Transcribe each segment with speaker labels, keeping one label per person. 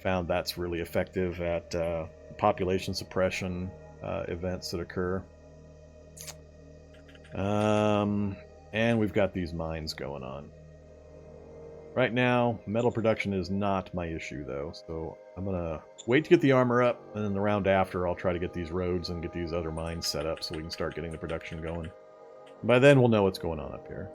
Speaker 1: found that's really effective at population suppression events that occur. And we've got these mines going on. Right now, metal production is not my issue, though, so I'm going to wait to get the armor up, and then the round after I'll try to get these roads and get these other mines set up so we can start getting the production going. By then, we'll know what's going on up here.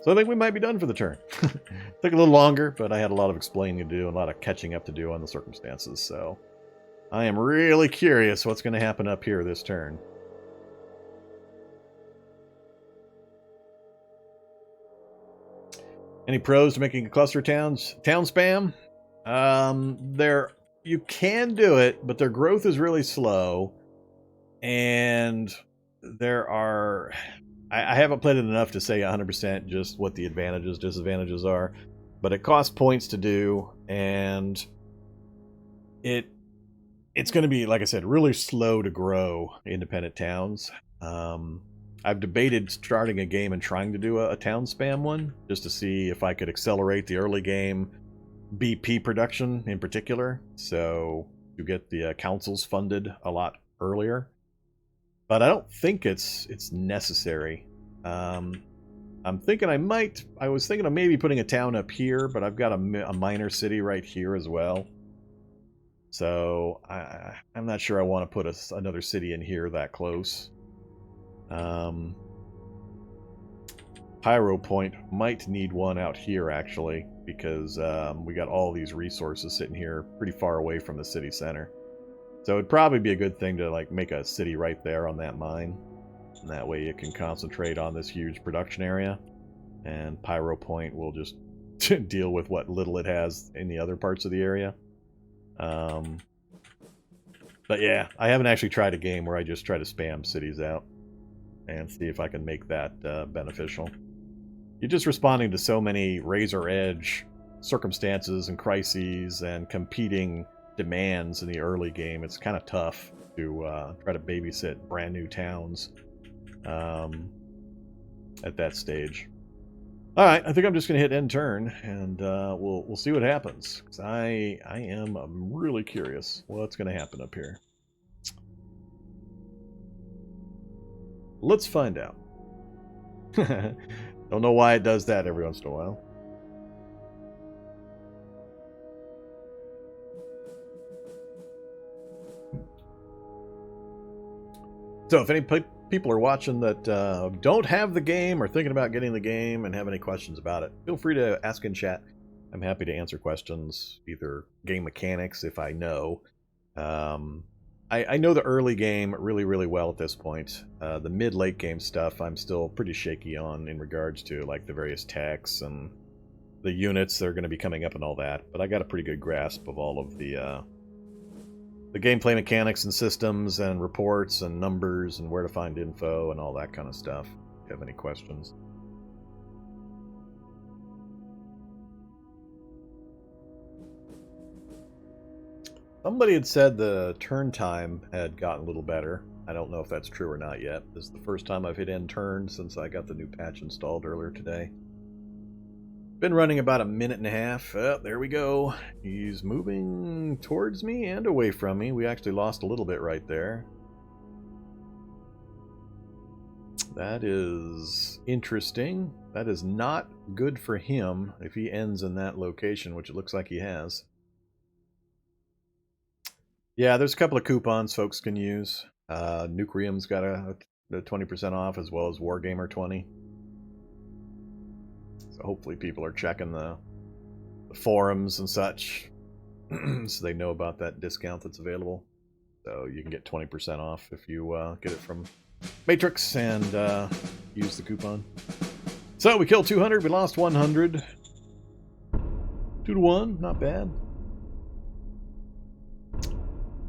Speaker 1: So I think we might be done for the turn. Took a little longer, but I had a lot of explaining to do and a lot of catching up to do on the circumstances, so I am really curious what's going to happen up here this turn. Any pros to making a cluster towns? Town spam? You can do it, but their growth is really slow. And there are... I haven't played it enough to say 100% just what the advantages, disadvantages are. But it costs points to do, and it's going to be, like I said, really slow to grow independent towns. I've debated starting a game and trying to do a town spam one, just to see if I could accelerate the early game BP production in particular, so you get the councils funded a lot earlier. But I don't think it's necessary. I'm thinking I was thinking of maybe putting a town up here, but I've got a minor city right here as well. So I'm not sure I want to put another city in here that close. Pyro Point might need one out here, actually, because we got all these resources sitting here pretty far away from the city center. So it'd probably be a good thing to like make a city right there on that mine. And that way you can concentrate on this huge production area. And Pyro Point will just deal with what little it has in the other parts of the area. But yeah, I haven't actually tried a game where I just try to spam cities out and see if I can make that beneficial. You're just responding to so many razor edge circumstances and crises and competing demands in the early game. It's kind of tough to try to babysit brand new towns at that stage. All right, I think I'm just going to hit end turn, and we'll see what happens. 'Cause I'm really curious what's going to happen up here. Let's find out. Don't know why it does that every once in a while. So if any people are watching that don't have the game or thinking about getting the game and have any questions about it, feel free to ask in chat. I'm happy to answer questions, either game mechanics if I know. I know the early game really, really well at this point. The mid-late game stuff I'm still pretty shaky on in regards to like the various techs and the units that are going to be coming up and all that. But I got a pretty good grasp of all of the gameplay mechanics and systems and reports and numbers and where to find info and all that kind of stuff. If you have any questions. Somebody had said the turn time had gotten a little better. I don't know if that's true or not yet. This is the first time I've hit end turn since I got the new patch installed earlier today. Been running about a minute and a half. Oh, there we go. He's moving towards me and away from me. We actually lost a little bit right there. That is interesting. That is not good for him if he ends in that location, which it looks like he has. Yeah, there's a couple of coupons folks can use. Nucrium's got a 20% off, as well as Wargamer 20. So hopefully people are checking the forums and such, so they know about that discount that's available. So you can get 20% off if you get it from Matrix and use the coupon. So we killed 200, we lost 100. 2-1, not bad.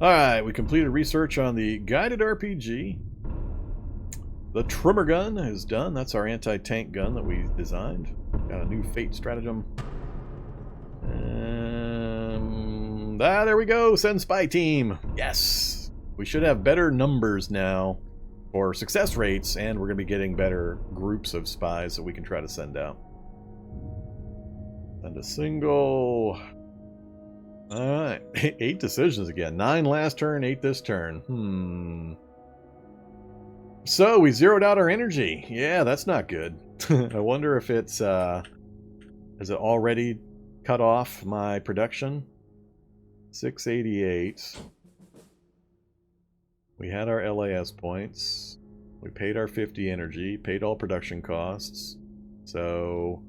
Speaker 1: Alright, we completed research on the guided RPG. The trimmer gun is done. That's our anti-tank gun that we designed. Got a new fate stratagem. There we go. Send spy team. Yes. We should have better numbers now for success rates, and we're going to be getting better groups of spies that we can try to send out. And a single... 8 decisions again. 9 last turn, 8 this turn. So we zeroed out our energy. Yeah, that's not good. I wonder if it's has it already cut off my production? 688. We had our LAS points. We paid our 50 energy, paid all production costs. So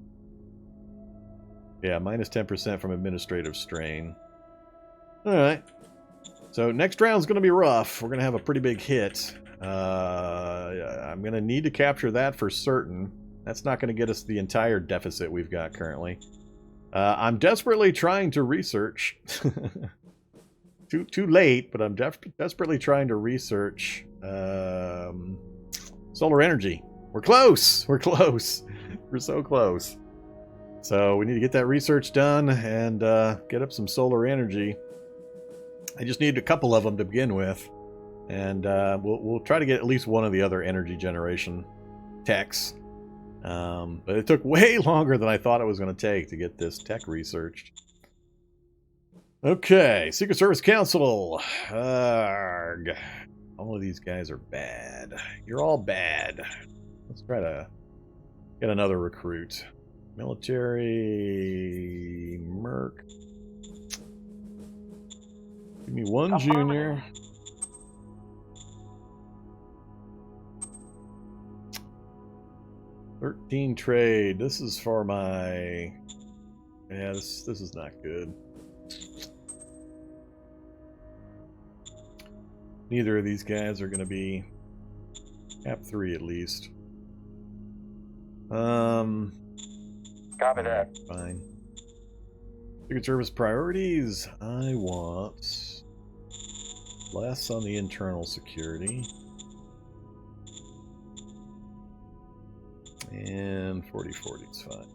Speaker 1: yeah, minus 10% from administrative strain. Alright. So next round's going to be rough. We're going to have a pretty big hit. I'm going to need to capture that for certain. That's not going to get us the entire deficit we've got currently. I'm desperately trying to research. Too late, but I'm desperately trying to research solar energy. We're close! We're close! We're so close. So we need to get that research done and get up some solar energy. I just need a couple of them to begin with. And we'll try to get at least one of the other energy generation techs. But it took way longer than I thought it was going to take to get this tech researched. Okay, Secret Service Council. Arrgh. All of these guys are bad. You're all bad. Let's try to get another recruit. Military Merc. Give me one junior. 13 trade. This is for my... Yeah, this is not good. Neither of these guys are going to be cap 3 at least.
Speaker 2: Copy that.
Speaker 1: Fine. Secret Service priorities. I want less on the internal security. And 40/40 is fine.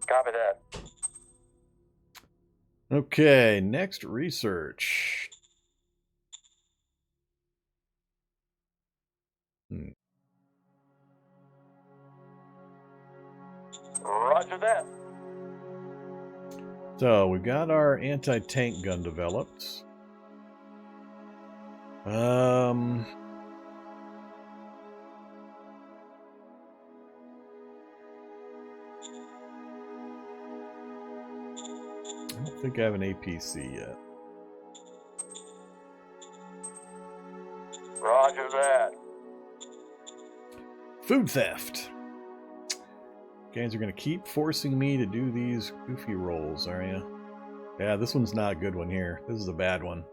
Speaker 2: Copy that.
Speaker 1: Okay, next research.
Speaker 2: Roger that.
Speaker 1: So we've got our anti-tank gun developed. I don't think I have an APC yet.
Speaker 2: Roger that.
Speaker 1: Food theft. You guys are going to keep forcing me to do these goofy rolls, are you? Yeah, this one's not a good one here. This is a bad one.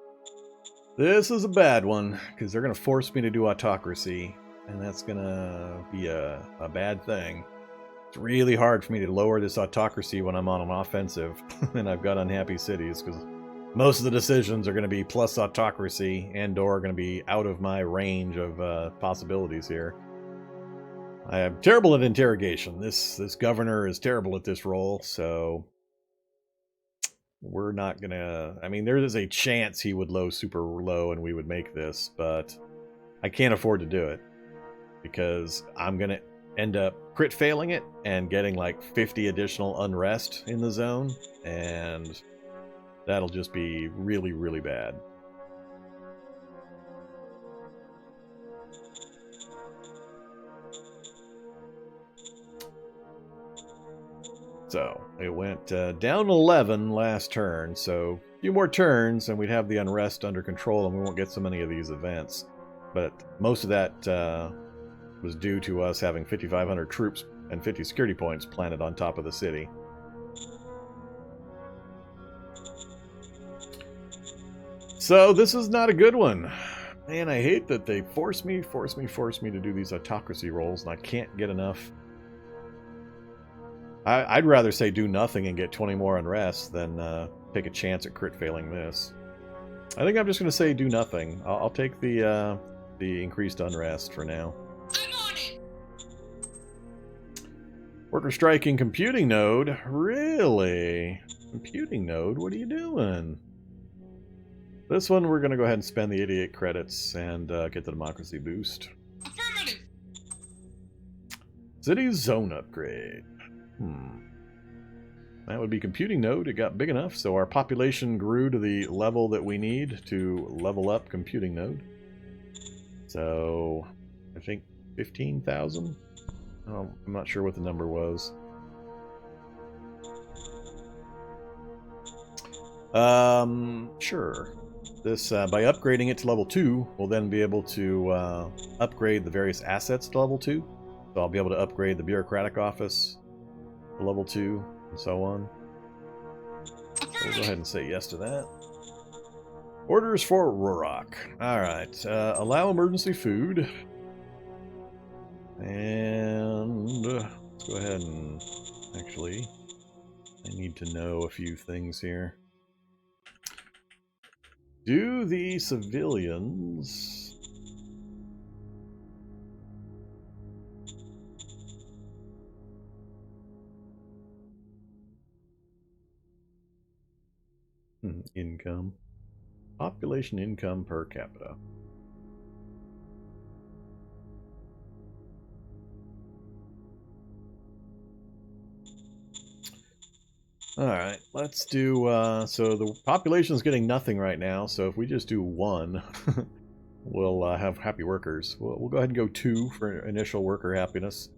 Speaker 1: This is a bad one, because they're going to force me to do autocracy, and that's going to be a bad thing. It's really hard for me to lower this autocracy when I'm on an offensive, and I've got unhappy cities, because most of the decisions are going to be plus autocracy, and/or going to be out of my range of possibilities here. I am terrible at interrogation. This governor is terrible at this role, so we're not gonna... I mean, there is a chance he would low super low and we would make this, but I can't afford to do it because I'm gonna end up crit failing it and getting like 50 additional unrest in the zone, and that'll just be really, really bad. So, it went down 11 last turn, so a few more turns and we'd have the unrest under control and we won't get so many of these events. But most of that was due to us having 5,500 troops and 50 security points planted on top of the city. So, this is not a good one. Man, I hate that they force me to do these autocracy rolls and I can't get enough. I'd rather say do nothing and get 20 more unrest than take a chance at crit failing this. I think I'm just going to say do nothing. I'll take the increased unrest for now.
Speaker 3: I'm on it.
Speaker 1: Worker striking computing node? Really? Computing node? What are you doing? This one we're going to go ahead and spend the 88 credits and get the democracy boost.
Speaker 3: Affirmative.
Speaker 1: City zone upgrade. That would be computing node. It got big enough, so our population grew to the level that we need to level up computing node. So, I think 15,000? Oh, I'm not sure what the number was. Sure. This, by upgrading it to level 2, we'll then be able to upgrade the various assets to level 2. So I'll be able to upgrade the bureaucratic office to level 2, and so on. So we'll go ahead and say yes to that. Orders for Rorok. Alright, allow emergency food. And let's go ahead and... Actually, I need to know a few things here. Do the civilians... income. Population income per capita. Alright, let's do, so the population is getting nothing right now, so if we just do 1, we'll have happy workers. We'll go ahead and go 2 for initial worker happiness.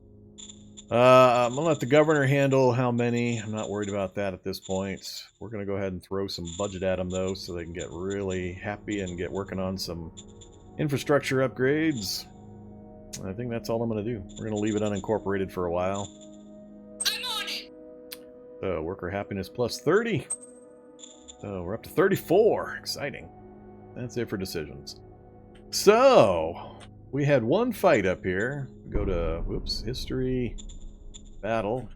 Speaker 1: I'm going to let the governor handle how many. I'm not worried about that at this point. We're going to go ahead and throw some budget at them, though, so they can get really happy and get working on some infrastructure upgrades. I think that's all I'm going to do. We're going to leave it unincorporated for a while.
Speaker 3: I'm on it.
Speaker 1: So, worker happiness plus 30. So, we're up to 34. Exciting. That's it for decisions. So, we had one fight up here. Go to, whoops, history, battle.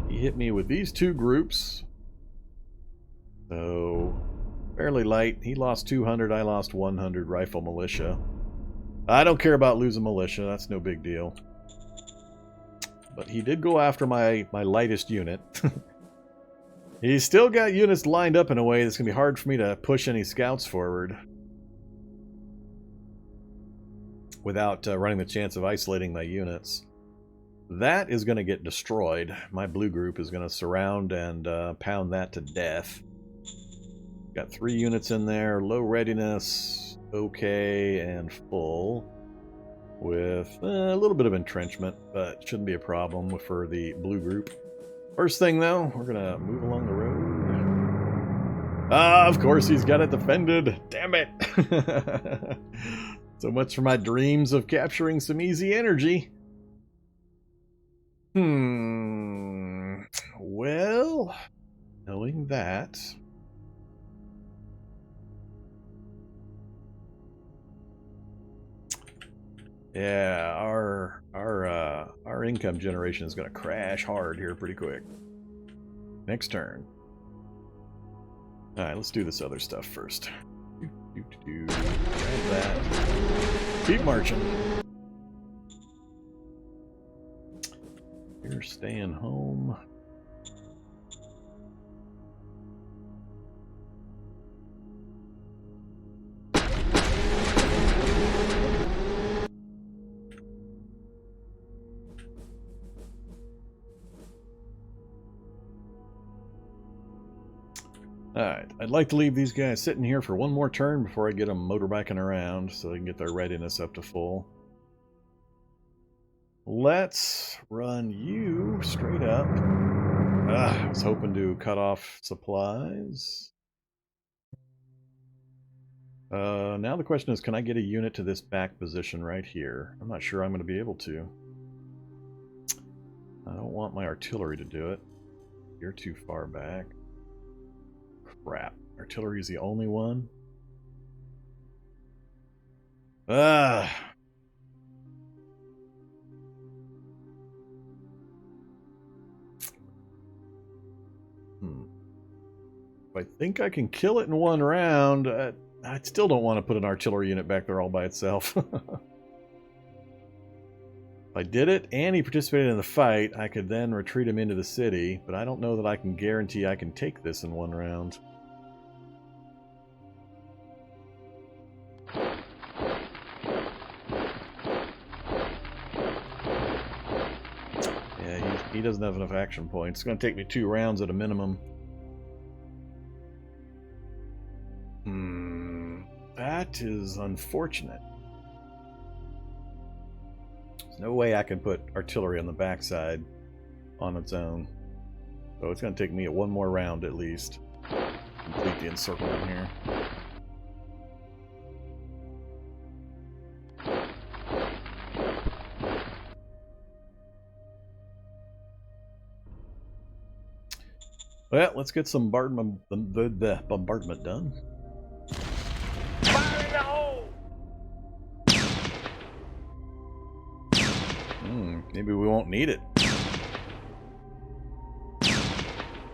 Speaker 1: He hit me with these 2 groups. So, fairly light. He lost 200, I lost 100 rifle militia. I don't care about losing militia, that's no big deal. But he did go after my lightest unit. He's still got units lined up in a way that's going to be hard for me to push any scouts forward without running the chance of isolating my units. That is going to get destroyed. My blue group is going to surround and pound that to death. Got 3 units in there, low readiness, okay, and full. With a little bit of entrenchment, but shouldn't be a problem for the blue group. First thing, though, we're going to move along the road. Ah, of course he's got it defended. Damn it. So much for my dreams of capturing some easy energy. Well, knowing that... Yeah, our income generation is going to crash hard here pretty quick. Next turn. Alright, let's do this other stuff first. Grab that. Keep marching. You're staying home. Alright, I'd like to leave these guys sitting here for one more turn before I get them motorbiking around so they can get their readiness up to full. Let's run you straight up. I was hoping to cut off supplies. Now the question is, can I get a unit to this back position right here? I'm not sure I'm going to be able to. I don't want my artillery to do it. You're too far back. Crap. Artillery is the only one. I think I can kill it in one round. I still don't want to put an artillery unit back there all by itself. If I did it and he participated in the fight, I could then retreat him into the city, but I don't know that I can guarantee I can take this in one round. Yeah, he he doesn't have enough action points. It's going to take me 2 rounds at a minimum. That is unfortunate. There's no way I can put artillery on the backside on its own. So it's going to take me 1 more round at least to complete the encirclement here. Well, let's get some bombardment done.
Speaker 2: Fire in the hole!
Speaker 1: Maybe we won't need it.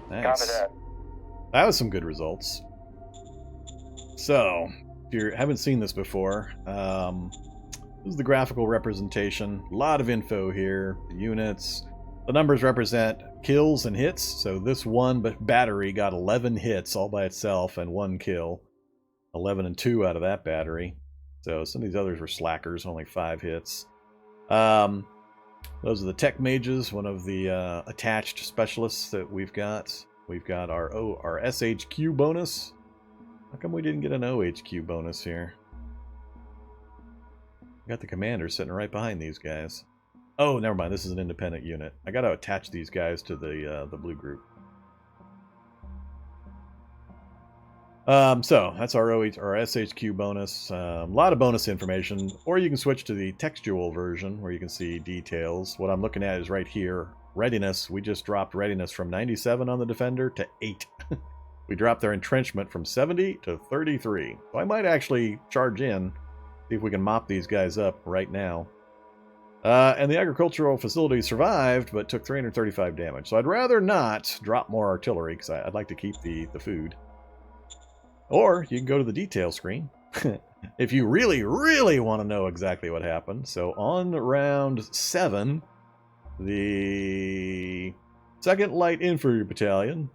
Speaker 1: Nice.
Speaker 2: Copy that.
Speaker 1: That was some good results. So, if you haven't seen this before, this is the graphical representation. A lot of info here. The units. The numbers represent kills and hits. So this one battery got 11 hits all by itself and 1 kill. 11 and 2 out of that battery. So some of these others were slackers, only 5 hits. Those are the tech mages, one of the attached specialists that we've got. We've got our SHQ bonus. How come we didn't get an OHQ bonus here? We got the commander sitting right behind these guys. Oh, never mind. This is an independent unit. I got to attach these guys to the blue group. So that's our SHQ bonus. A lot of bonus information, or you can switch to the textual version where you can see details. What I'm looking at is right here. Readiness. We just dropped readiness from 97 on the defender to 8. We dropped their entrenchment from 70 to 33. So I might actually charge in, see if we can mop these guys up right now. And the agricultural facility survived, but took 335 damage. So I'd rather not drop more artillery, because I'd like to keep the food. Or you can go to the detail screen, if you really, really want to know exactly what happened. So on round 7, the 2nd Light Infantry Battalion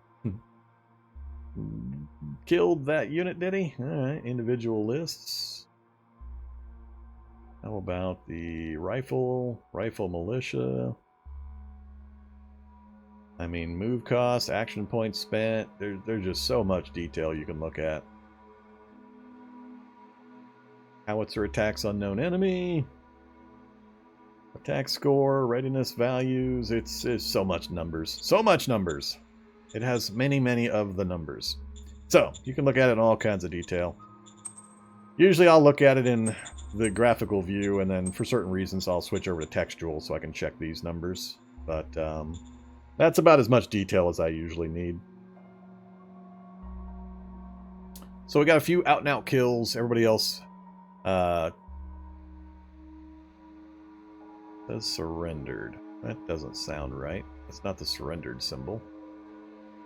Speaker 1: killed that unit, did he? Alright, individual lists. How about the rifle militia? I mean, move costs, action points spent. There's just so much detail you can look at. Howitzer attacks unknown enemy. Attack score, readiness values. It's so much numbers. So much numbers. It has many, many of the numbers. So, you can look at it in all kinds of detail. Usually I'll look at it in the graphical view, and then for certain reasons I'll switch over to textual so I can check these numbers. But that's about as much detail as I usually need. So we got a few out-and-out kills. Everybody else has surrendered. That doesn't sound right. That's not the surrendered symbol.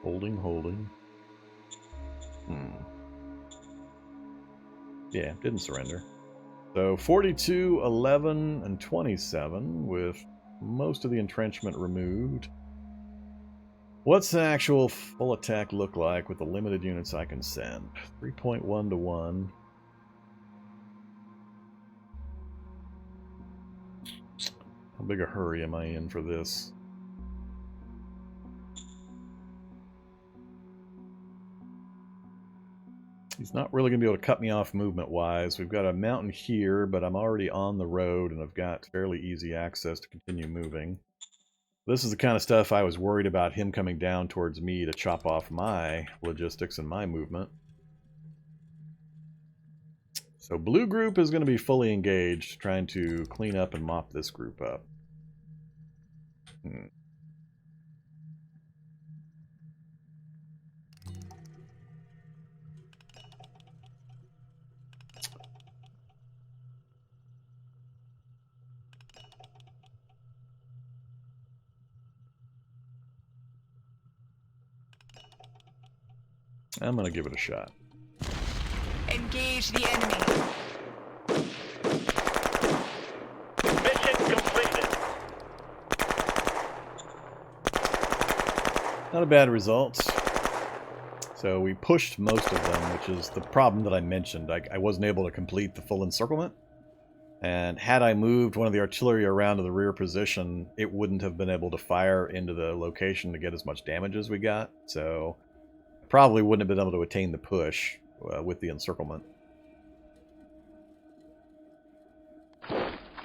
Speaker 1: Holding. Yeah, didn't surrender. So 42, 11, and 27 with most of the entrenchment removed. What's the actual full attack look like with the limited units I can send? 3.1 to 1. How big a hurry am I in for this? He's not really going to be able to cut me off movement-wise. We've got a mountain here, but I'm already on the road, and I've got fairly easy access to continue moving. This is the kind of stuff I was worried about him coming down towards me to chop off my logistics and my movement. So blue group is going to be fully engaged, trying to clean up and mop this group up. I'm going to give it a shot.
Speaker 3: Engage the enemy.
Speaker 2: Mission completed.
Speaker 1: Not a bad result. So we pushed most of them, which is the problem that I mentioned. I wasn't able to complete the full encirclement. And had I moved one of the artillery around to the rear position, it wouldn't have been able to fire into the location to get as much damage as we got. So probably wouldn't have been able to attain the push with the encirclement. So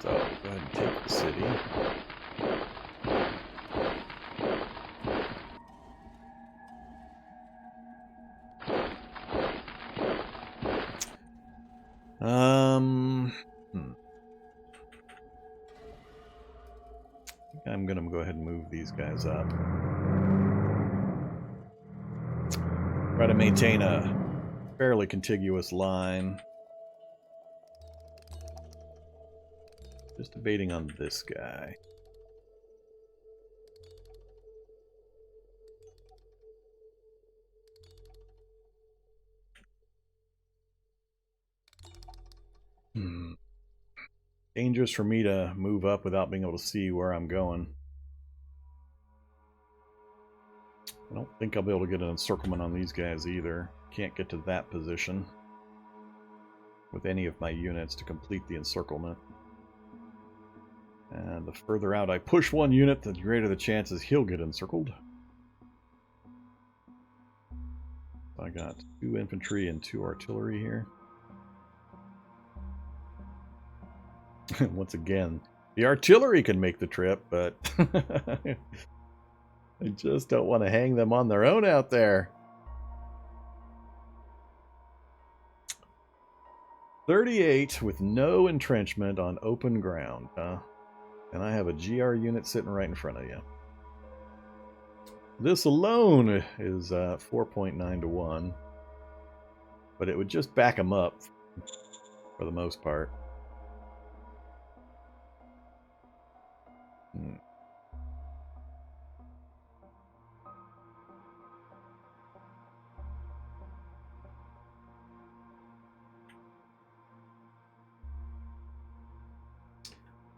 Speaker 1: go ahead and take the city. I'm going to go ahead and move these guys up. Try to maintain a fairly contiguous line. Just debating on this guy. Dangerous for me to move up without being able to see where I'm going. I don't think I'll be able to get an encirclement on these guys either. Can't get to that position with any of my units to complete the encirclement. And the further out I push one unit, the greater the chances he'll get encircled. I got 2 infantry and 2 artillery here. Once again, the artillery can make the trip, but I just don't want to hang them on their own out there. 38 with no entrenchment on open ground, huh? And I have a GR unit sitting right in front of you. This alone is 4.9 to 1. But it would just back them up for the most part.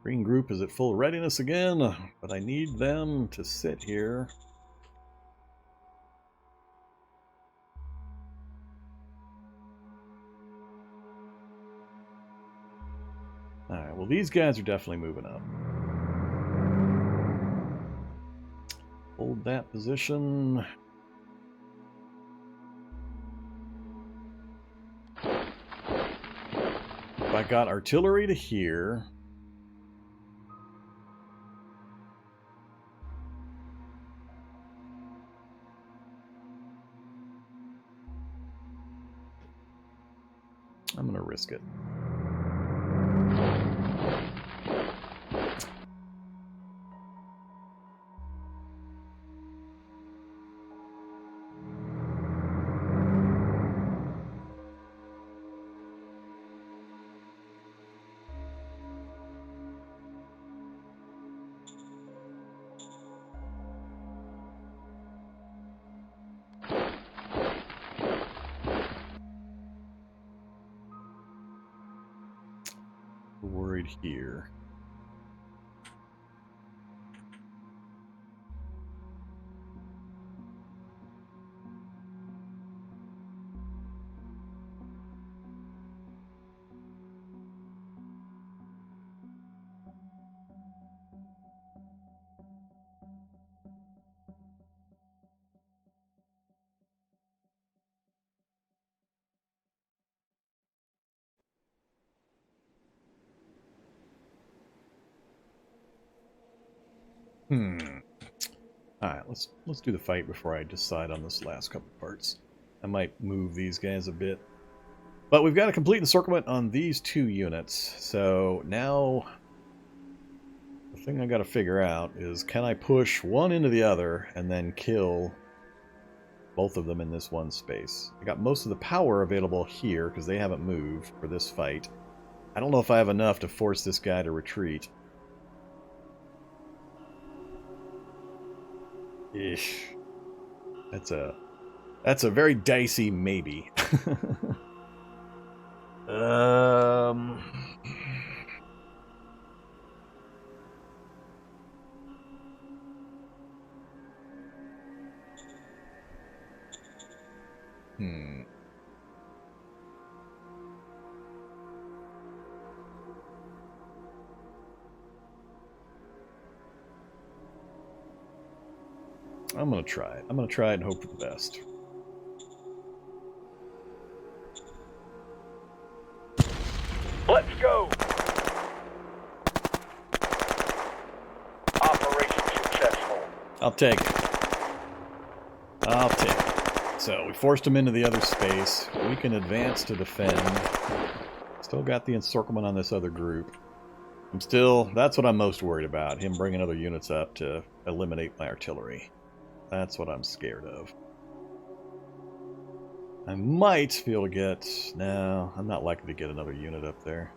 Speaker 1: Green group is at full readiness again, but I need them to sit here. Alright, well these guys are definitely moving up. Hold that position. If I got artillery to here. I'm going to risk it. Worried here. Alright, let's do the fight before I decide on this last couple parts. I might move these guys a bit. But we've got a complete encirclement on these 2 units. So now the thing I gotta figure out is, can I push one into the other and then kill both of them in this one space? I got most of the power available here because they haven't moved for this fight. I don't know if I have enough to force this guy to retreat. Ish. That's a very dicey maybe. I'm going to try it. I'm going to try it and hope for the best.
Speaker 2: Let's go. Operation successful.
Speaker 1: I'll take it. I'll take it. So we forced him into the other space. We can advance to defend. Still got the encirclement on this other group. That's what I'm most worried about. Him bringing other units up to eliminate my artillery. That's what I'm scared of. I might be able to get... No, I'm not likely to get another unit up there.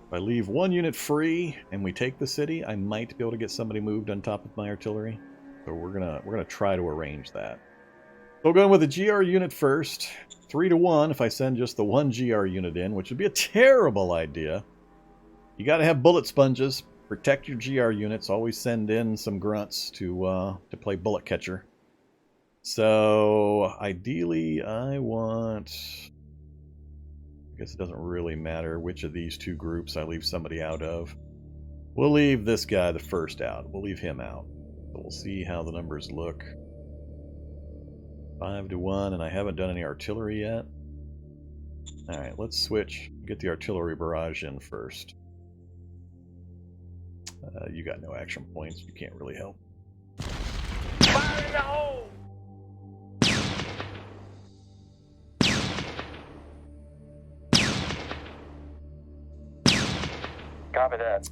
Speaker 1: If I leave one unit free and we take the city, I might be able to get somebody moved on top of my artillery. So we're gonna try to arrange that. So going with the GR unit first. 3-1 if I send just the one GR unit in, which would be a terrible idea. You got to have bullet sponges. Protect your GR units. Always send in some grunts to play bullet catcher. So ideally, I want... I guess it doesn't really matter which of these two groups I leave somebody out of. We'll leave this guy the first out. We'll leave him out. So we'll see how the numbers look. 5-1, and I haven't done any artillery yet. Alright, let's switch. Get the artillery barrage in first. You got no action points. You can't really help.
Speaker 2: Fire in the hole! Copy that.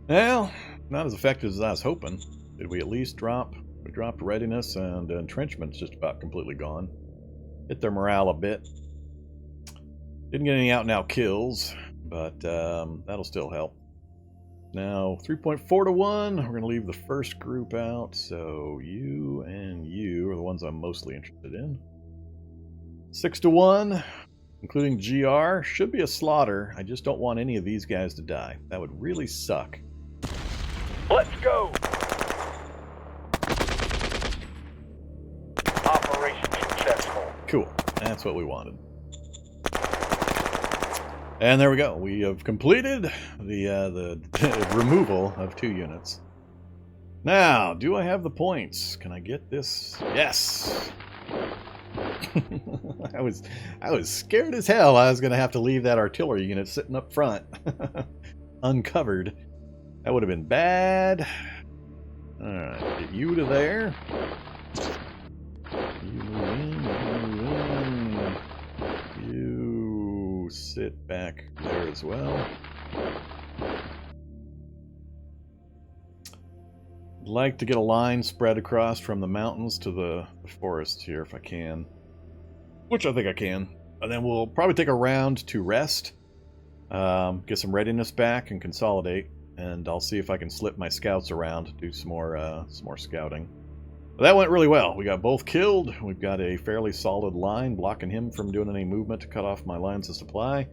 Speaker 1: Well, not as effective as I was hoping. Did we at least drop? We dropped readiness, and entrenchment's just about completely gone. Hit their morale a bit. Didn't get any out-and-out kills, but that'll still help. Now, 3.4-1, we're going to leave the first group out, so you and you are the ones I'm mostly interested in. 6-1, including GR, should be a slaughter. I just don't want any of these guys to die. That would really suck.
Speaker 2: Let's go. Operation successful.
Speaker 1: Cool, that's what we wanted. And there we go. We have completed the removal of 2 units. Now, do I have the points? Can I get this? Yes. I was scared as hell I was going to have to leave that artillery unit sitting up front, uncovered. That would have been bad. All right, get you to there. You move in. You sit back there as well. I'd like to get a line spread across from the mountains to the forest here if I can. Which I think I can. And then we'll probably take a round to rest. Get some readiness back and consolidate. And I'll see if I can slip my scouts around to do some more scouting. But that went really well. We got both killed. We've got a fairly solid line blocking him from doing any movement to cut off my lines of supply.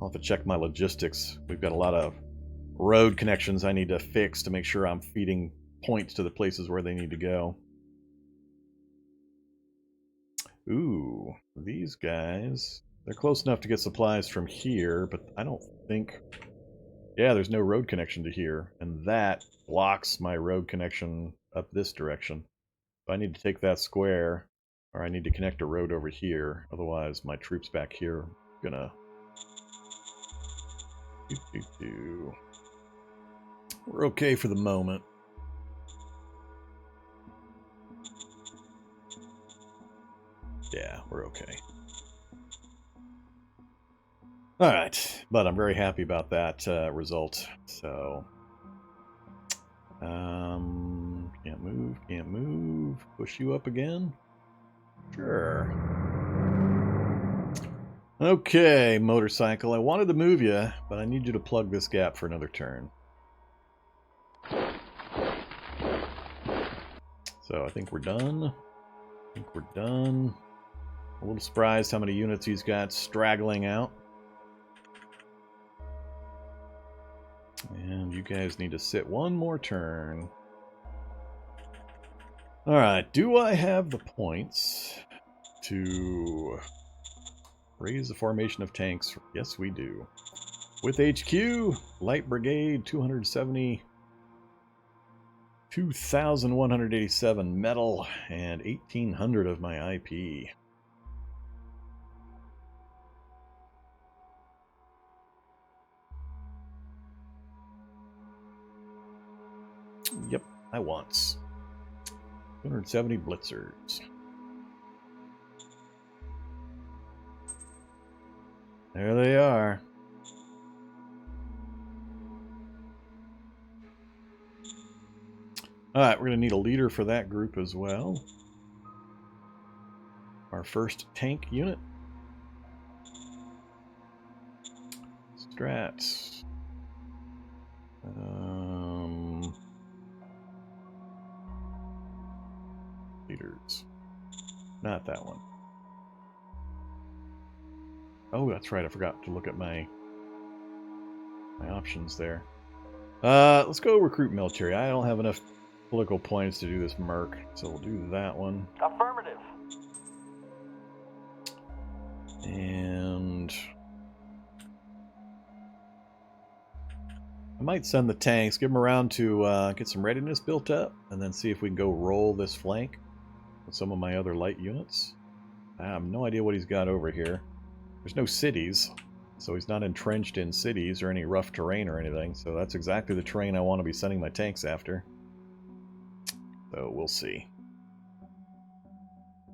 Speaker 1: I'll have to check my logistics. We've got a lot of road connections I need to fix to make sure I'm feeding points to the places where they need to go. Ooh, these guys, they're close enough to get supplies from here, but I don't think... Yeah, there's no road connection to here, and that blocks my road connection up this direction. So I need to take that square, or I need to connect a road over here, otherwise my troops back here are gonna... We're okay for the moment. Yeah, we're okay. Alright, but I'm very happy about that result. So, can't move, can't move. Push you up again? Sure. Okay, motorcycle, I wanted to move you, but I need you to plug this gap for another turn. So I think we're done. A little surprised how many units he's got straggling out. And you guys need to sit one more turn. Alright, do I have the points to raise the formation of tanks? Yes, we do. With HQ, Light Brigade, 270, 2,187 metal, and 1,800 of my IP. Yep, I want 270 blitzers. There they are. Alright, we're going to need a leader for that group as well. Our first tank unit. Strats. Leaders. Not that one. Oh, that's right. I forgot to look at my options there. Let's go recruit military. I don't have enough political points to do this merc, so we'll do that one.
Speaker 2: Affirmative.
Speaker 1: And I might send the tanks, give them around to get some readiness built up, and then see if we can go roll this flank with some of my other light units. I have no idea what he's got over here. There's no cities, so he's not entrenched in cities or any rough terrain or anything, so that's exactly the terrain I want to be sending my tanks after. So we'll see.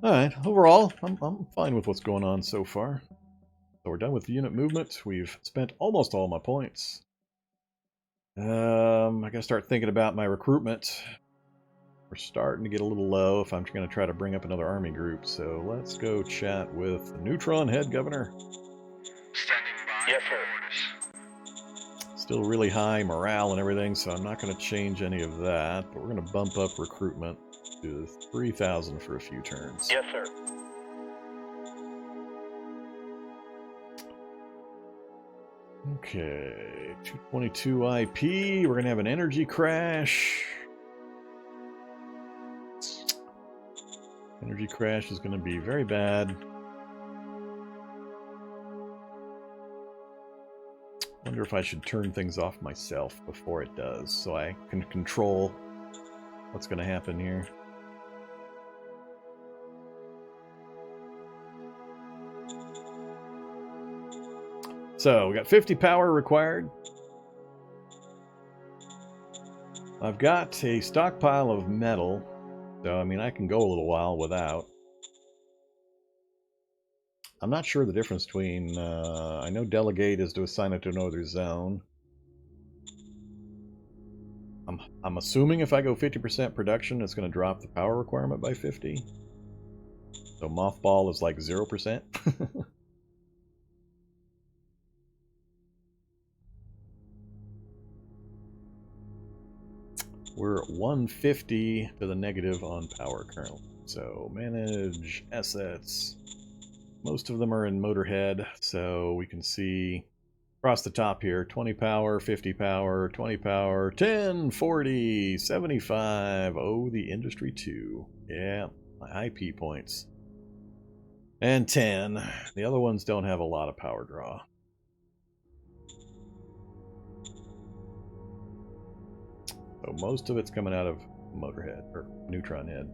Speaker 1: Alright, overall, I'm fine with what's going on so far. So we're done with the unit movement. We've spent almost all my points. I gotta start thinking about my recruitment. We're starting to get a little low if I'm going to try to bring up another army group. So let's go chat with the Neutron Head Governor.
Speaker 4: Standing by.
Speaker 2: Yes, sir.
Speaker 1: Still really high morale and everything, so I'm not going to change any of that. But we're going to bump up recruitment to 3,000 for a few turns.
Speaker 2: Yes, sir.
Speaker 1: Okay, 222 IP. We're going to have an energy crash. Energy crash is going to be very bad. Wonder if I should turn things off myself before it does, so I can control what's going to happen here. So, we got 50 power required. I've got a stockpile of metal, so I mean I can go a little while without. I'm not sure the difference between, I know delegate is to assign it to another zone. I'm assuming if I go 50% production, it's going to drop the power requirement by 50. So mothball is like 0%. We're at 150 to the negative on power currently. So manage assets. Most of them are in Motorhead, so we can see across the top here, 20 power, 50 power, 20 power, 10, 40, 75. Oh, the industry 2. Yeah, my IP points. And 10. The other ones don't have a lot of power draw. So most of it's coming out of Motorhead, or Neutron Head.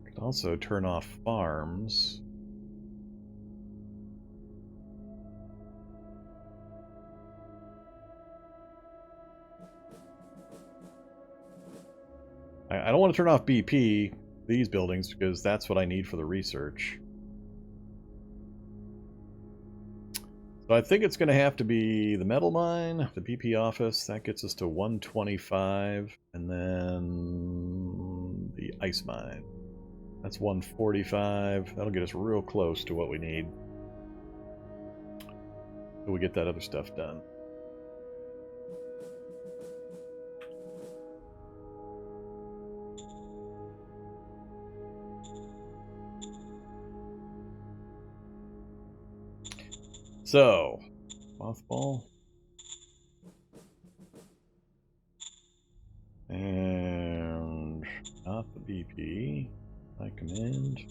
Speaker 1: Could also turn off farms. I don't want to turn off BP, these buildings, because that's what I need for the research. So I think it's going to have to be the metal mine, the BP office, that gets us to 125, and then the ice mine. That's 145, that'll get us real close to what we need. So we get that other stuff done. So, mothball. And not the BP. I command.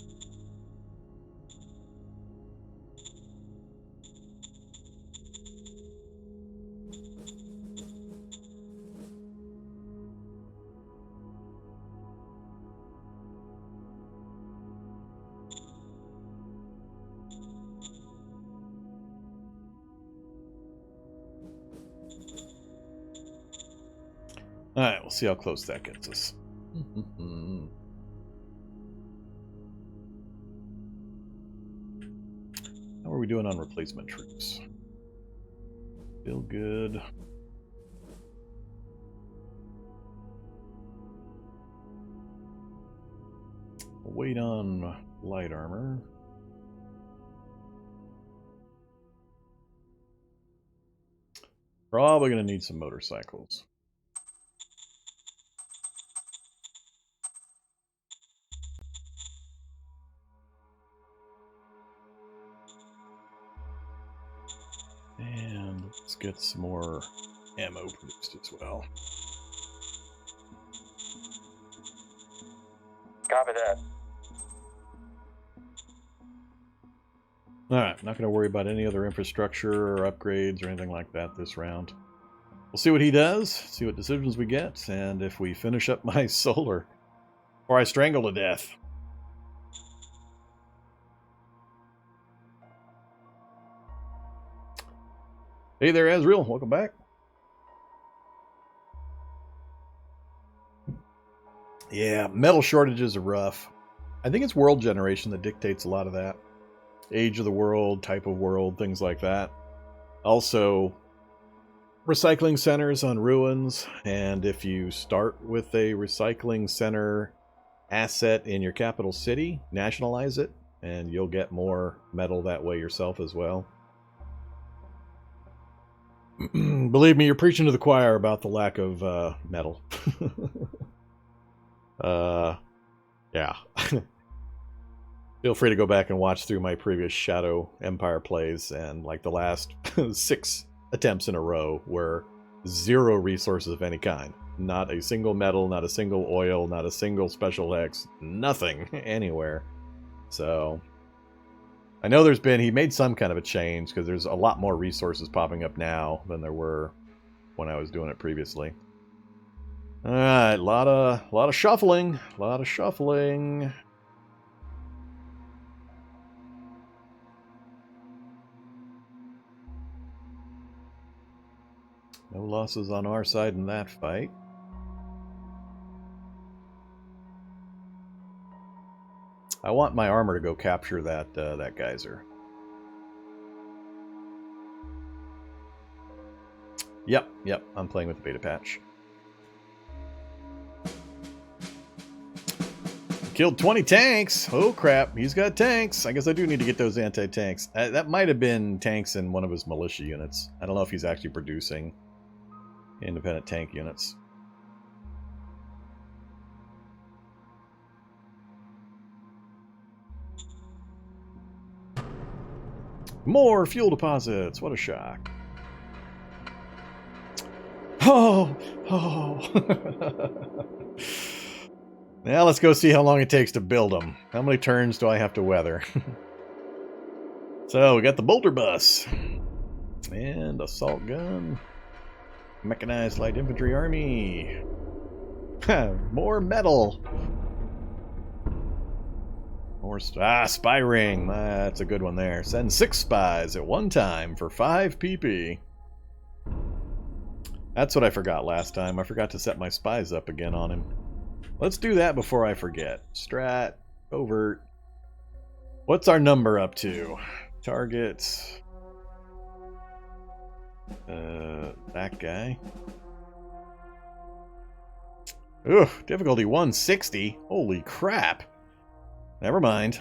Speaker 1: Alright, we'll see how close that gets us. How are we doing on replacement troops? Still good. We'll wait on light armor. Probably going to need some motorcycles. And let's get some more ammo produced as well.
Speaker 2: Copy that.
Speaker 1: Alright, not going to worry about any other infrastructure or upgrades or anything like that this round. We'll see what he does, see what decisions we get, and if we finish up my solar, or I strangle to death. Hey there, Ezreal. Welcome back. Yeah, metal shortages are rough. I think it's world generation that dictates a lot of that. Age of the world, type of world, things like that. Also, recycling centers on ruins, and if you start with a recycling center asset in your capital city, nationalize it, and you'll get more metal that way yourself as well. Believe me, you're preaching to the choir about the lack of metal. Yeah. Feel free to go back and watch through my previous Shadow Empire plays, and like the last 6 attempts in a row were 0 resources of any kind. Not a single metal, not a single oil, not a single special X, nothing anywhere. So I know he made some kind of a change, because there's a lot more resources popping up now than there were when I was doing it previously. Alright, a lot of shuffling. A lot of shuffling. No losses on our side in that fight. I want my armor to go capture that that geyser. Yep, I'm playing with the beta patch. Killed 20 tanks! Oh crap, he's got tanks! I guess I do need to get those anti-tanks. That might have been tanks in one of his militia units. I don't know if he's actually producing independent tank units. More fuel deposits! What a shock. Oh! Now let's go see how long it takes to build them. How many turns do I have to weather? So, we got the bolter bus. And assault gun. Mechanized light infantry army. More metal. More spy ring. That's a good one there. Send 6 spies at one time for 5 PP. That's what I forgot last time. I forgot to set my spies up again on him. Let's do that before I forget. Strat, overt. What's our number up to? Targets. That guy. Oof, difficulty 160. Holy crap. Never mind.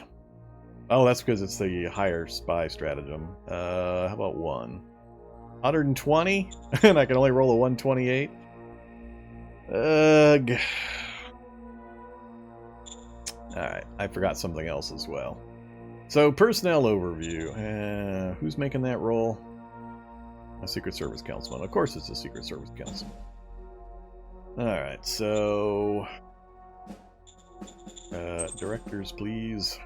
Speaker 1: Oh, that's because it's the higher spy stratagem. How about 1? 120? And I can only roll a 128? Ugh. Alright, I forgot something else as well. So, personnel overview. Who's making that roll? A Secret Service councilman. Of course it's a Secret Service councilman. Alright, so... directors, please.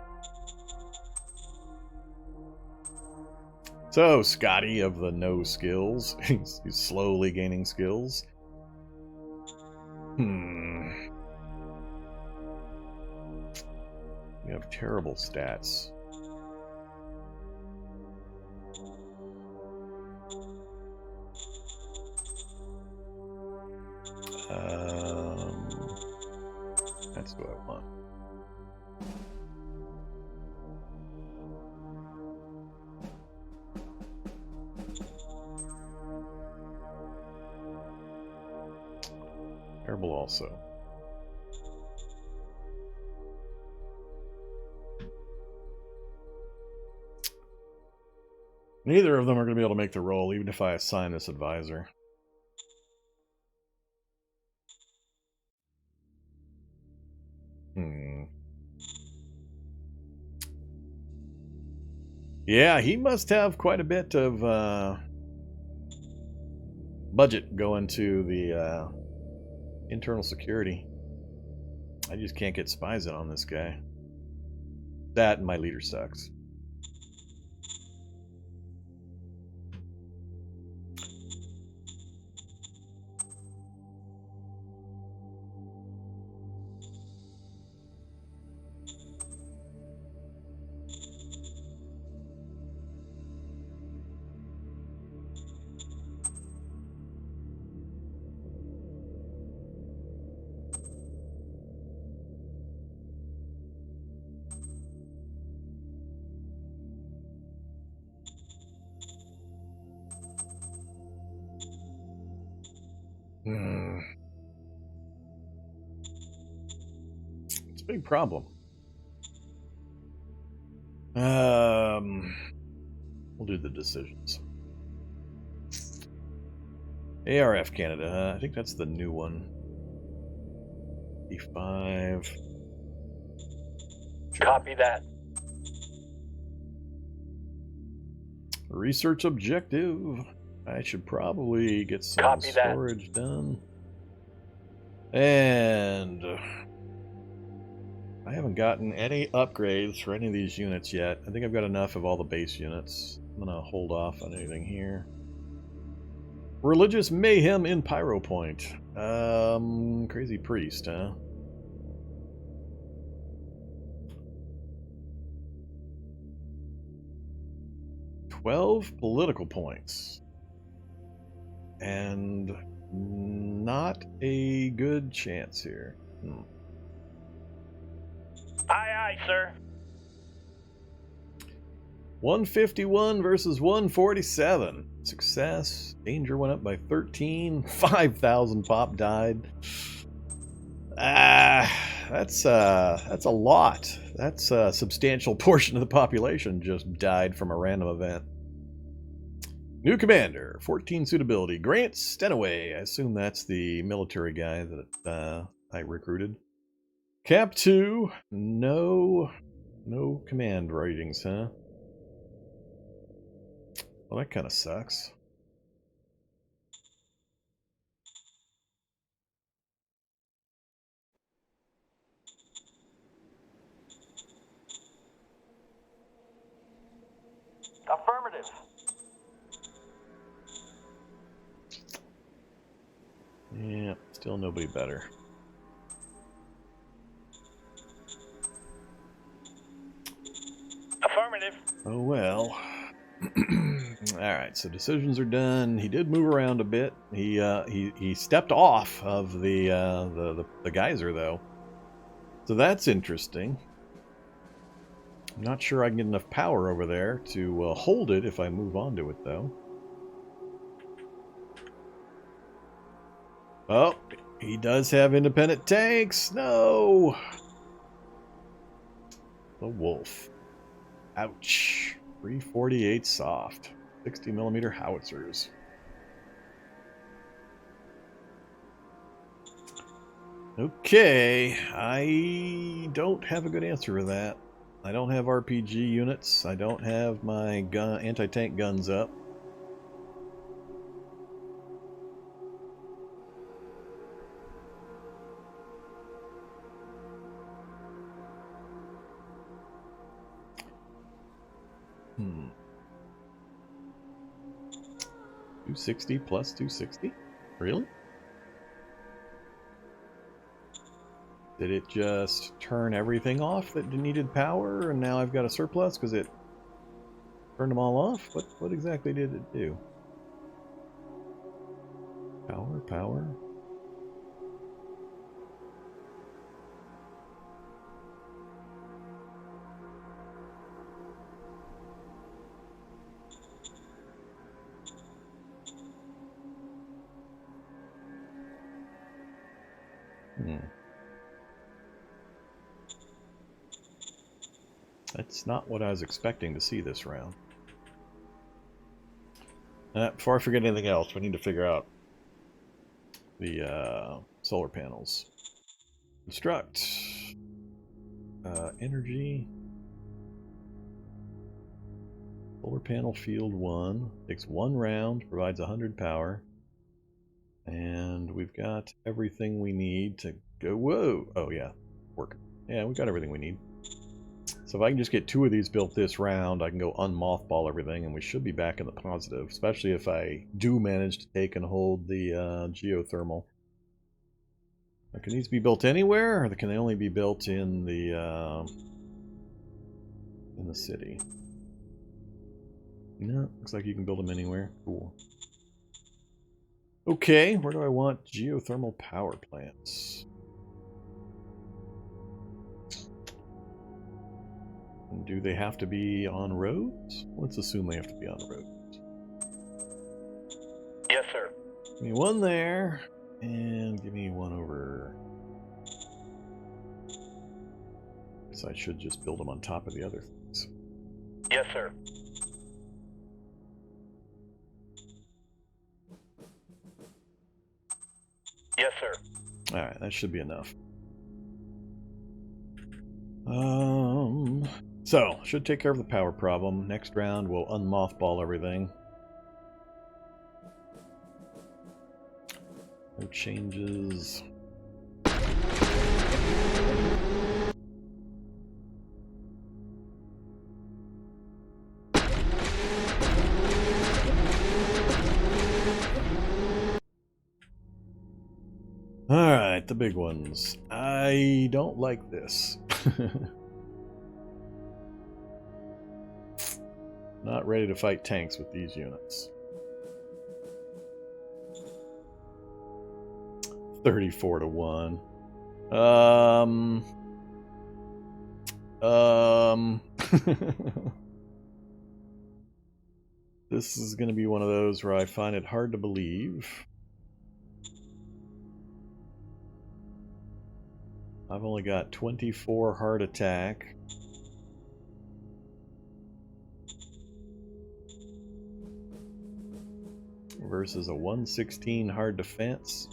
Speaker 1: So, Scotty of the no skills. He's slowly gaining skills. You have terrible stats. That's what I want. Terrible also. Neither of them are going to be able to make the roll, even if I assign this advisor. Yeah, he must have quite a bit of budget going to the internal security. I just can't get spies in on this guy. That and my leader sucks. It's a big problem. We'll do the decisions. ARF Canada, I think that's the new one. E5.
Speaker 2: Copy that.
Speaker 1: Research objective. I should probably get some storage done. And I haven't gotten any upgrades for any of these units yet. I think I've got enough of all the base units. I'm going to hold off on anything here. Religious mayhem in Pyro Point. Crazy priest, huh? $12 political points. And not a good chance here.
Speaker 2: Aye, aye, sir.
Speaker 1: 151 versus 147. Success. Danger went up by 13. 5,000 pop died. That's a lot. That's a substantial portion of the population just died from a random event. New commander, 14 suitability. Grant Stenaway. I assume that's the military guy that I recruited. Cap 2. No command ratings, huh? Well, that kind of sucks.
Speaker 2: Affirmative.
Speaker 1: Yeah, still nobody better.
Speaker 2: Affirmative.
Speaker 1: Oh well. Alright, so decisions are done. He did move around a bit. He stepped off of the geyser though. So that's interesting. I'm not sure I can get enough power over there to hold it if I move on to it though. Oh, he does have independent tanks. No. The wolf. Ouch. 348 soft. 60mm howitzers. Okay. I don't have a good answer for that. I don't have RPG units. I don't have my gun, anti-tank guns up. Hmm. 260 plus 260? Really? Did it just turn everything off that needed power, and now I've got a surplus because it turned them all off? What exactly did it do? Power. That's not what I was expecting to see this round. Before I forget anything else, we need to figure out the solar panels. Construct. Energy. Solar panel field 1. Takes 1 round, provides 100 power. And we've got everything we need to go. Whoa! Oh, yeah. Working. Yeah, we've got everything we need. So if I can just get 2 of these built this round, I can go unmothball everything, and we should be back in the positive, especially if I do manage to take and hold the geothermal. Now, can these be built anywhere, or can they only be built in the city? No, looks like you can build them anywhere. Cool. Okay, where do I want geothermal power plants? And do they have to be on roads? Let's assume they have to be on roads.
Speaker 2: Yes, sir.
Speaker 1: Give me 1 there, and give me 1 over. So I should just build them on top of the other things.
Speaker 2: Yes, sir. Yes, sir.
Speaker 1: Alright, that should be enough. So, should take care of the power problem. Next round, we'll unmothball everything. No changes. Alright, the big ones. I don't like this. Not ready to fight tanks with these units. 34 to 1. This is going to be one of those where I find it hard to believe. I've only got 24 hard attack. Versus a 116 hard defense.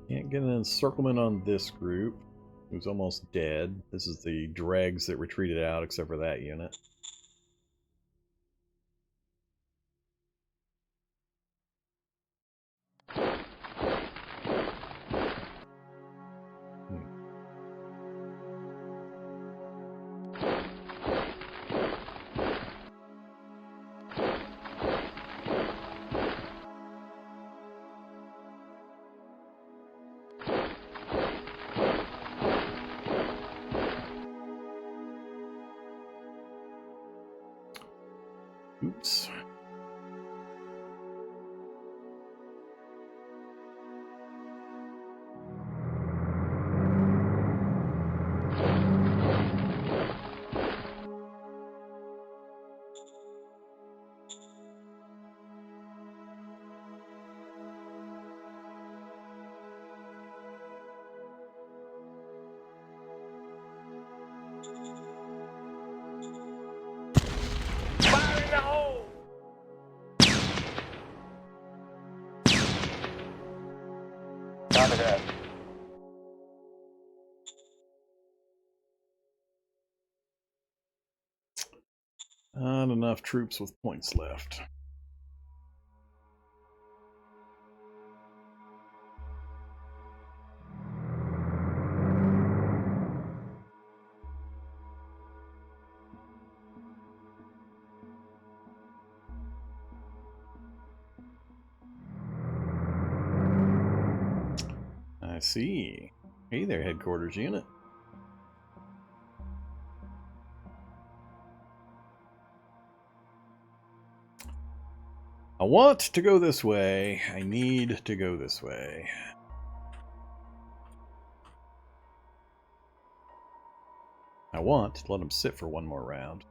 Speaker 1: Can't get an encirclement on this group, who's almost dead. This is the dregs that retreated out, except for that unit. Oops.
Speaker 2: Copy that.
Speaker 1: Not enough troops with points left. I see. Hey there, headquarters unit. I want to go this way. I need to go this way. I want to let him sit for one more round.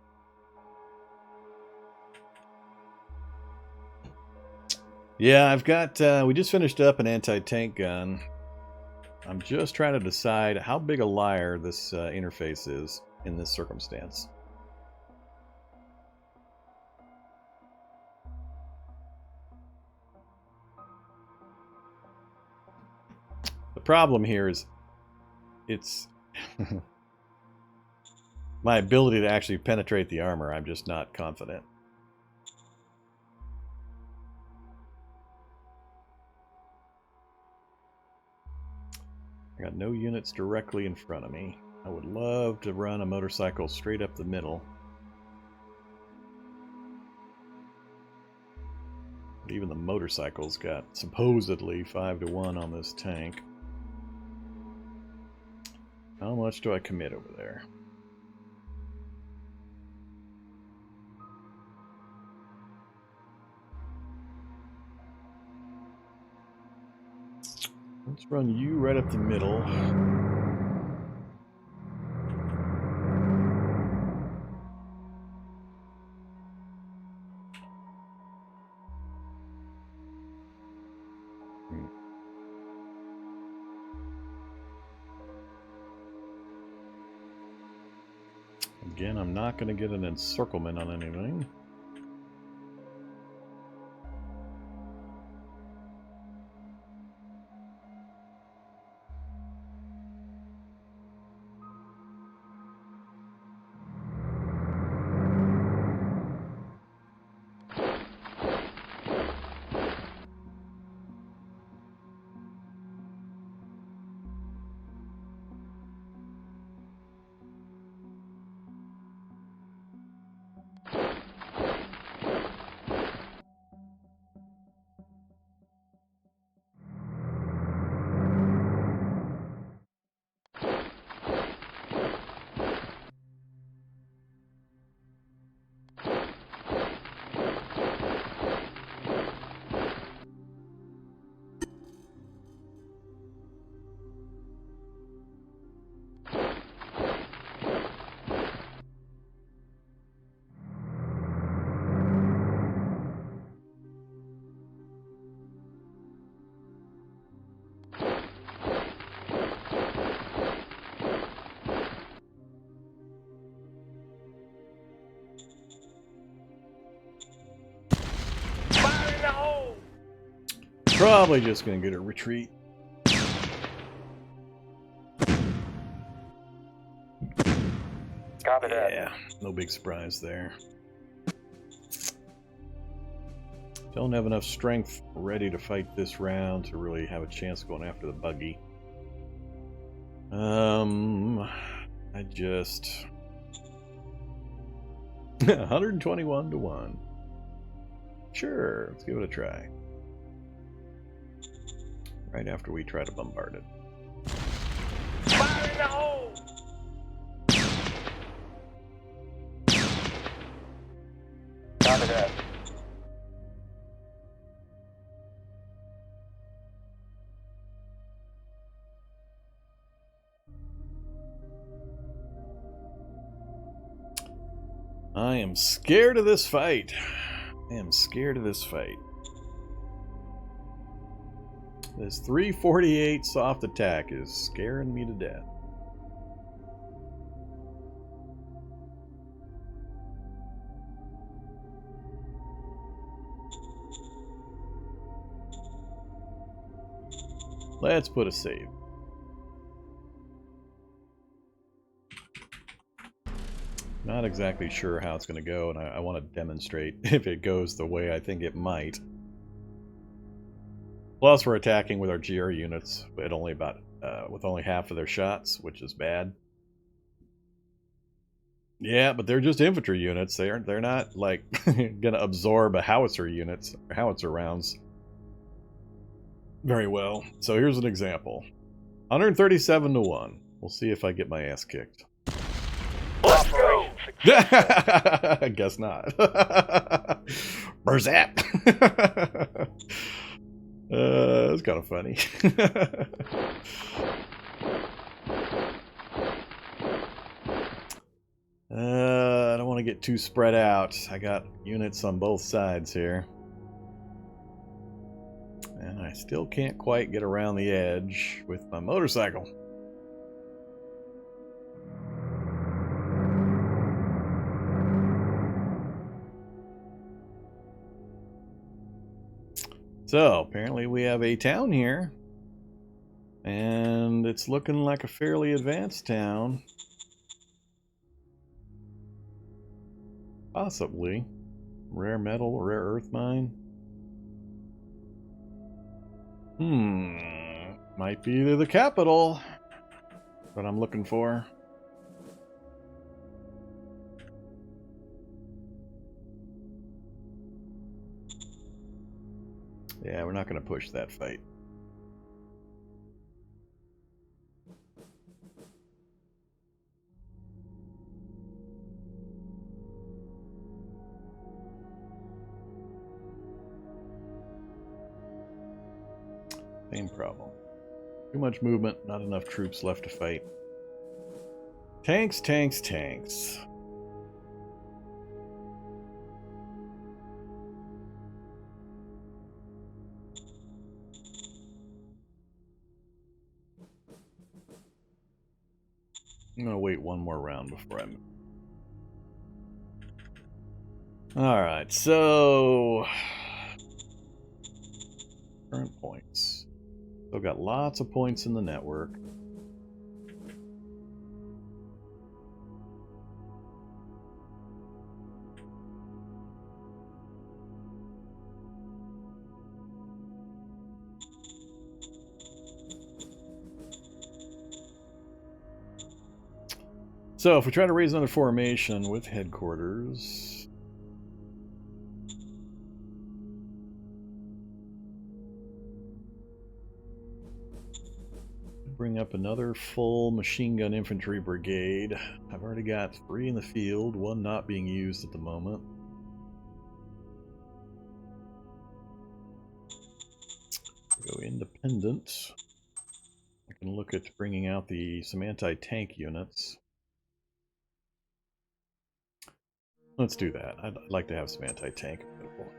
Speaker 1: Yeah, I've got, we just finished up an anti-tank gun. I'm just trying to decide how big a liar this interface is in this circumstance. The problem here is it's my ability to actually penetrate the armor. I'm just not confident. I got no units directly in front of me. I would love to run a motorcycle straight up the middle. But even the motorcycle's got supposedly 5-1 on this tank. How much do I commit over there? Let's run you right up the middle. Again, I'm not going to get an encirclement on anything. Probably just going to get a retreat.
Speaker 2: Copy that.
Speaker 1: Yeah, no big surprise there. Don't have enough strength ready to fight this round to really have a chance going after the buggy. I just 121-1. Sure, let's give it a try. Right after we try to bombard it.
Speaker 2: Fire in the hole! Copy that.
Speaker 1: I am scared of this fight. I am scared of this fight. This 348 soft attack is scaring me to death. Let's put a save. Not exactly sure how it's going to go, and I want to demonstrate if it goes the way I think it might. Plus, we're attacking with our GR units at only about with only half of their shots, which is bad. Yeah, but they're just infantry units. They're not like gonna absorb a howitzer rounds very well. So here's an example: 137 to 1. We'll see if I get my ass kicked.
Speaker 2: Let's go.
Speaker 1: I guess not. Berzap. That's kind of funny. I don't want to get too spread out. I got units on both sides here. And I still can't quite get around the edge with my motorcycle. So, apparently we have a town here. And it's looking like a fairly advanced town. Possibly. Rare metal, rare earth mine. Might be the capital that I'm looking for. Yeah, we're not going to push that fight. Same problem. Too much movement, not enough troops left to fight. Tanks, tanks, tanks. I'm gonna wait one more round before I move. Alright, so current points. Still got lots of points in the network. So if we try to raise another formation with headquarters, bring up another full machine gun infantry brigade. I've already got 3 in the field, 1 not being used at the moment. Go independent. I can look at bringing out some anti-tank units. Let's do that. I'd like to have some anti-tank available.